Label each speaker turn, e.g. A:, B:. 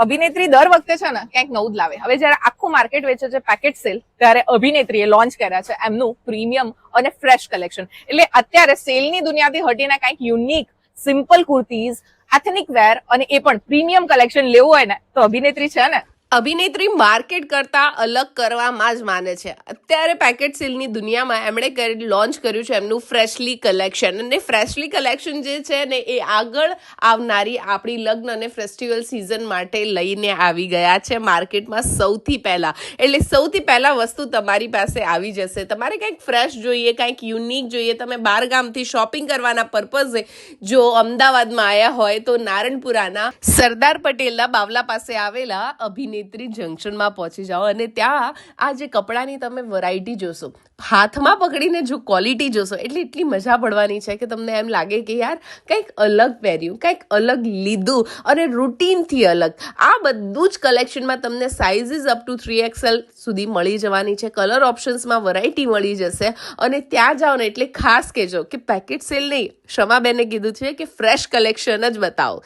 A: અભિનેત્રી દર વખતે છે ને ક્યાંક નવું જ લાવે. હવે જયારે આખું માર્કેટ વેચે છે પેકેટ સેલ, ત્યારે અભિનેત્રીએ લોન્ચ કર્યા છે એમનું પ્રીમિયમ અને ફ્રેશ કલેક્શન. એટલે અત્યારે સેલની દુનિયાથી હટીને કંઈક યુનિક સિમ્પલ કુર્તીઝ, એથનિક વેર અને એ પણ પ્રીમિયમ કલેક્શન લેવું હોય ને તો અભિનેત્રી છે ને.
B: અભિનેત્રી માર્કેટ કરતા અલગ કરવામાં જ માને છે. અત્યારે પેકેટ સેલની દુનિયામાં એમણે લોન્ચ કર્યું છે એમનું ફ્રેશલી કલેક્શન. અને ફ્રેશલી કલેક્શન જે છે ને એ આગળ આવનારી આપણી લગ્ન અને ફેસ્ટિવલ સિઝન માટે લઈને આવી ગયા છે માર્કેટમાં સૌથી પહેલાં. એટલે સૌથી પહેલાં વસ્તુ તમારી પાસે આવી જશે. તમારે કંઈક ફ્રેશ જોઈએ, કંઈક યુનિક જોઈએ, તમે બહાર ગામથી શોપિંગ કરવાના પર્પઝે જો અમદાવાદમાં આવ્યા હોય તો નારણપુરાના સરદાર પટેલના બાવલા પાસે આવેલા અભિનેત્રી જંકશનમાં પહોંચી જાઓ અને ત્યાં આ જે કપડાની તમે વેરાયટી જોશો, હાથમાં પકડીને જો ક્વોલિટી જોશો એટલે એટલી મજા પડવાની છે કે તમને એમ લાગે કે યાર કંઈક અલગ પહેર્યું, કંઈક અલગ લીધું અને રૂટીનથી અલગ. આ બધું જ કલેક્શનમાં તમને સાઇઝીસ અપ ટુ 3XL સુધી મળી જવાની છે. કલર ઓપ્શન્સમાં વેરાયટી મળી જશે અને ત્યાં જાઓ ને એટલે ખાસ કહેજો કે પેકેટ સેલ નહીં, શમાબેને કીધું છે કે ફ્રેશ કલેક્શન જ બતાવો.